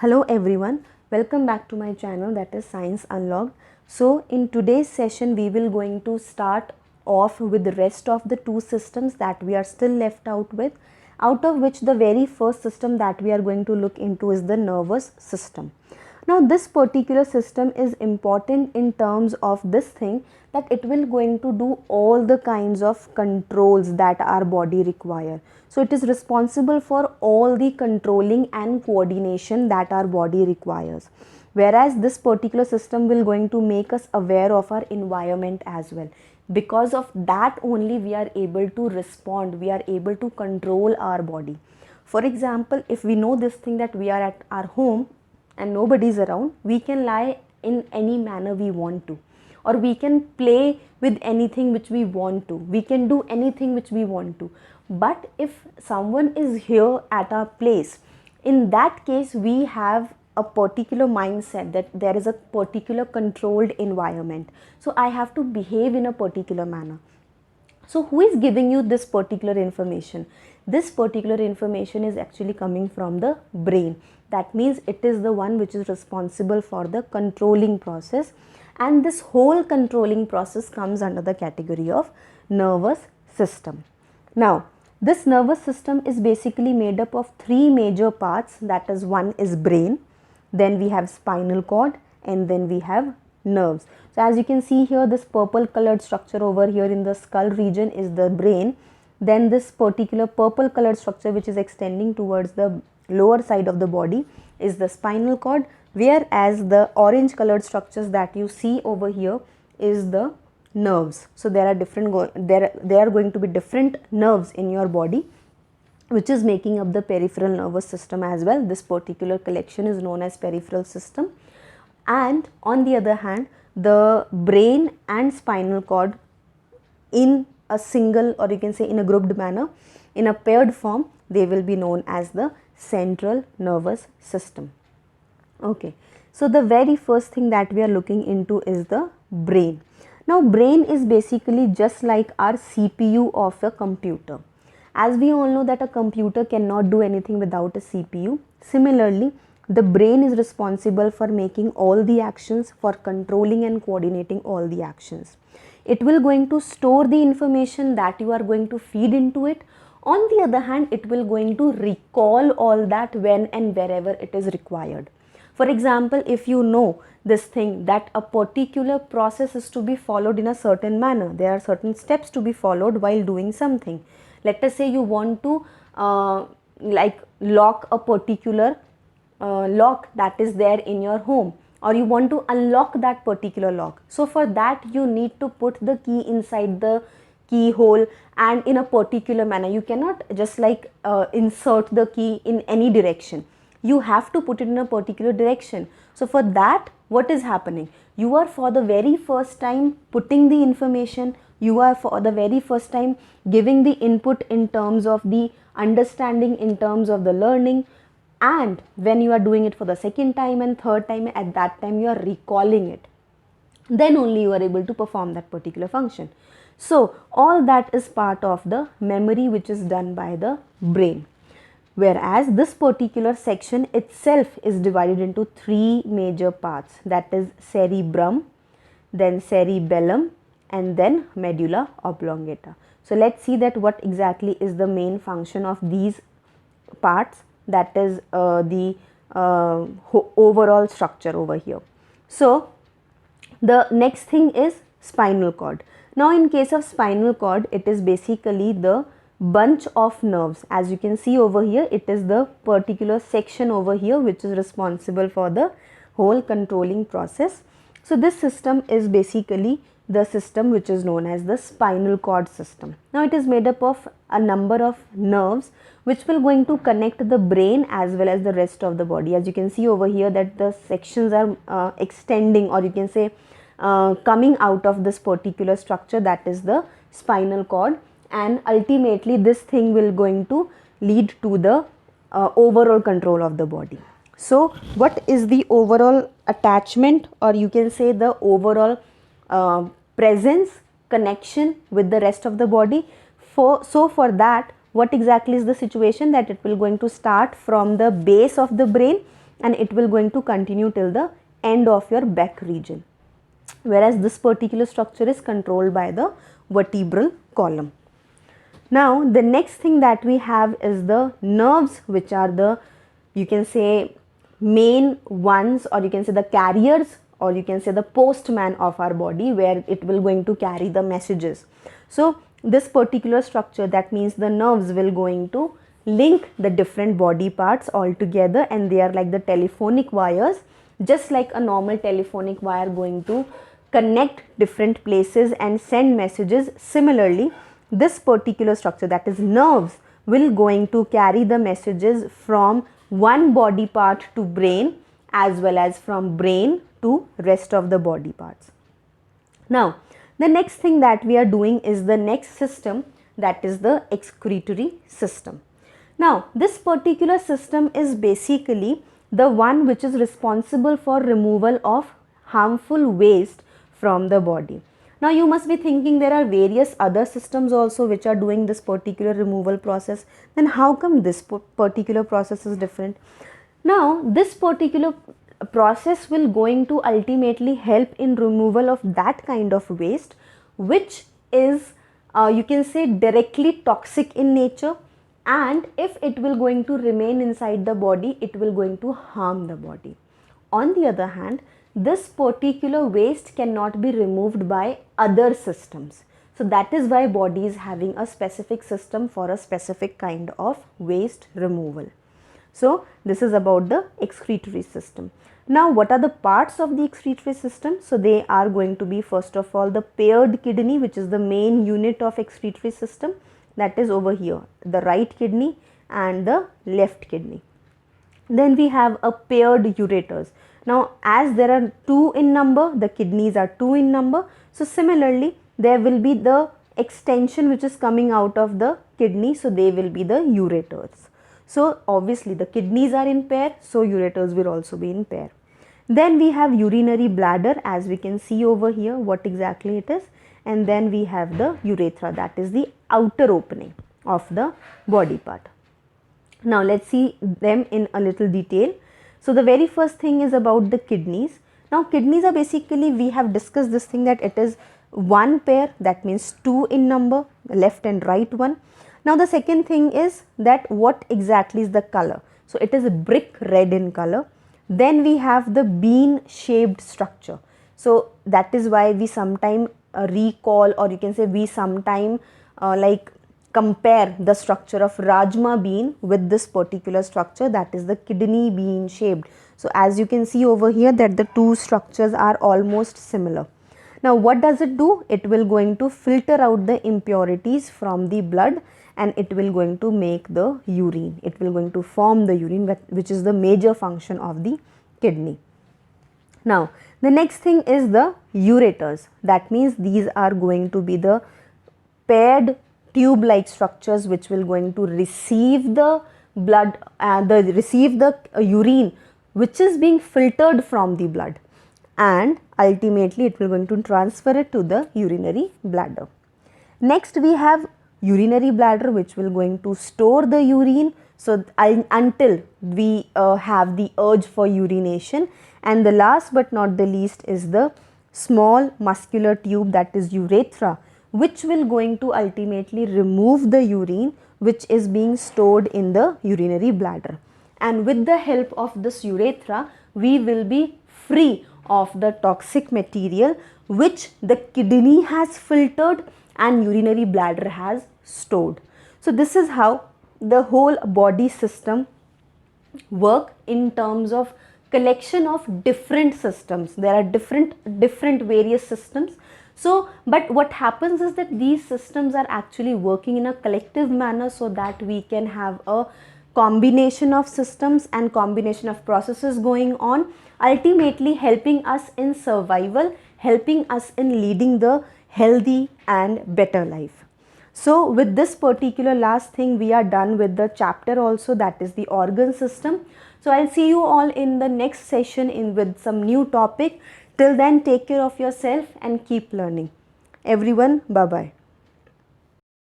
Hello everyone, welcome back to my channel, that is Science Unlocked. So in today's session we will going to start off with the rest of the two systems that we are still left out with, out of which the very first system that we are going to look into is the nervous system. Now this particular system is important in terms of this thing, that it will going to do all the kinds of controls that our body require. So it is responsible for all the controlling and coordination that our body requires. Whereas this particular system will going to make us aware of our environment as well. Because of that only we are able to respond, we are able to control our body. For example, if we know this thing that we are at our home and nobody is around, we can lie in any manner we want to, or we can play with anything which we want to, we can do anything which we want to. But if someone is here at our place, in that case we have a particular mindset that there is a particular controlled environment, so I have to behave in a particular manner. So who is giving you this particular information? This particular information is actually coming from the brain. That means it is the one which is responsible for the controlling process, and this whole controlling process comes under the category of nervous system. Now this nervous system is basically made up of three major parts, that is, one is brain, then we have spinal cord, and then we have nerves. So as you can see here, this purple colored structure over here in the skull region is the brain. Then this particular purple colored structure which is extending towards the lower side of the body is the spinal cord, whereas the orange colored structures that you see over here is the nerves. So there are going to be different nerves in your body, which is making up the peripheral nervous system as well. This particular collection is known as peripheral system. And on the other hand, the brain and spinal cord in a single, or you can say in a grouped manner, in a paired form, they will be known as the central nervous system. Okay, so the very first thing that we are looking into is the brain. Now brain is basically just like our CPU of a computer. As we all know that a computer cannot do anything without a CPU, similarly the brain is responsible for making all the actions, for controlling and coordinating all the actions. It will going to store the information that you are going to feed into it. On the other hand, it will going to recall all that when and wherever it is required. For example, if you know this thing that a particular process is to be followed in a certain manner, there are certain steps to be followed while doing something. Let us say you want to lock a particular lock that is there in your home, or you want to unlock that particular lock. So for that you need to put the key inside the keyhole and in a particular manner. You cannot just insert the key in any direction. You have to put it in a particular direction. So for that, what is happening? You are for the very first time putting the information, you are for the very first time giving the input in terms of the understanding, in terms of the learning, and when you are doing it for the second time and third time, at that time you are recalling it. Then only you are able to perform that particular function. So all that is part of the memory which is done by the brain. Whereas this particular section itself is divided into three major parts, that is cerebrum, then cerebellum, and then medulla oblongata. So let's see that what exactly is the main function of these parts, that is the overall structure over here. So the next thing is spinal cord. Now in case of spinal cord, it is basically the bunch of nerves. As you can see over here, it is the particular section over here which is responsible for the whole controlling process. So this system is basically the system which is known as the spinal cord system. Now it is made up of a number of nerves which will going to connect the brain as well as the rest of the body. As you can see over here that the sections are extending, or you can say coming out of this particular structure, that is the spinal cord, and ultimately this thing will going to lead to the overall control of the body. So what is the overall attachment, or you can say the overall presence, connection with the rest of the body? So for that, what exactly is the situation, that it will going to start from the base of the brain and it will going to continue till the end of your back region, whereas this particular structure is controlled by the vertebral column. Now the next thing that we have is the nerves, which are the, you can say, main ones, or you can say the carriers, or you can say the postman of our body, where it will going to carry the messages. So this particular structure, that means the nerves, will going to link the different body parts all together, and they are like the telephonic wires, just like a normal telephonic wire going to connect different places and send messages. Similarly, this particular structure, that is nerves, will going to carry the messages from one body part to brain, as well as from brain to rest of the body parts. Now the next thing that we are doing is the next system, that is the excretory system. Now this particular system is basically the one which is responsible for removal of harmful waste from the body. Now you must be thinking there are various other systems also which are doing this particular removal process. Then how come this particular process is different? Now this particular process will going to ultimately help in removal of that kind of waste which is you can say directly toxic in nature, and if it will going to remain inside the body, it will going to harm the body. On the other hand, this particular waste cannot be removed by other systems. So that is why body is having a specific system for a specific kind of waste removal. So this is about the excretory system. Now what are the parts of the excretory system? So they are going to be, first of all, the paired kidney, which is the main unit of excretory system, that is over here, the right kidney and the left kidney. Then we have a paired ureters. Now as there are two in number, the kidneys are two in number, so similarly there will be the extension which is coming out of the kidney, so they will be the ureters. So obviously the kidneys are in pair, so ureters will also be in pair. Then we have urinary bladder, as we can see over here what exactly it is, and then we have the urethra, that is the outer opening of the body part. Now let's see them in a little detail. So the very first thing is about the kidneys. Now kidneys are basically, we have discussed this thing that it is one pair, that means two in number, left and right one. Now the second thing is that what exactly is the color. So it is a brick red in color. Then we have the bean shaped structure. So that is why we sometime recall, or you can say we sometime like compare the structure of Rajma bean with this particular structure, that is the kidney bean shaped. So as you can see over here that the two structures are almost similar. Now what does it do? It will going to filter out the impurities from the blood, and it will going to make the urine. It will going to form the urine, which is the major function of the kidney. Now the next thing is the ureters. That means these are going to be the paired tube like structures which will going to receive the blood, receive the urine which is being filtered from the blood, and ultimately it will going to transfer it to the urinary bladder. Next we have urinary bladder, which will going to store the urine, so until we have the urge for urination. And the last but not the least is the small muscular tube, that is urethra, which will going to ultimately remove the urine which is being stored in the urinary bladder. And with the help of this urethra, we will be free of the toxic material which the kidney has filtered and urinary bladder has stored. So this is how the whole body system work in terms of collection of different systems. There are different various systems. So but what happens is that these systems are actually working in a collective manner, so that we can have a combination of systems and combination of processes going on, ultimately helping us in survival, helping us in leading the healthy and better life. So with this particular last thing, we are done with the chapter also, that is the organ system. So I'll see you all in the next session with some new topic. Till then, take care of yourself and keep learning. Everyone, bye bye.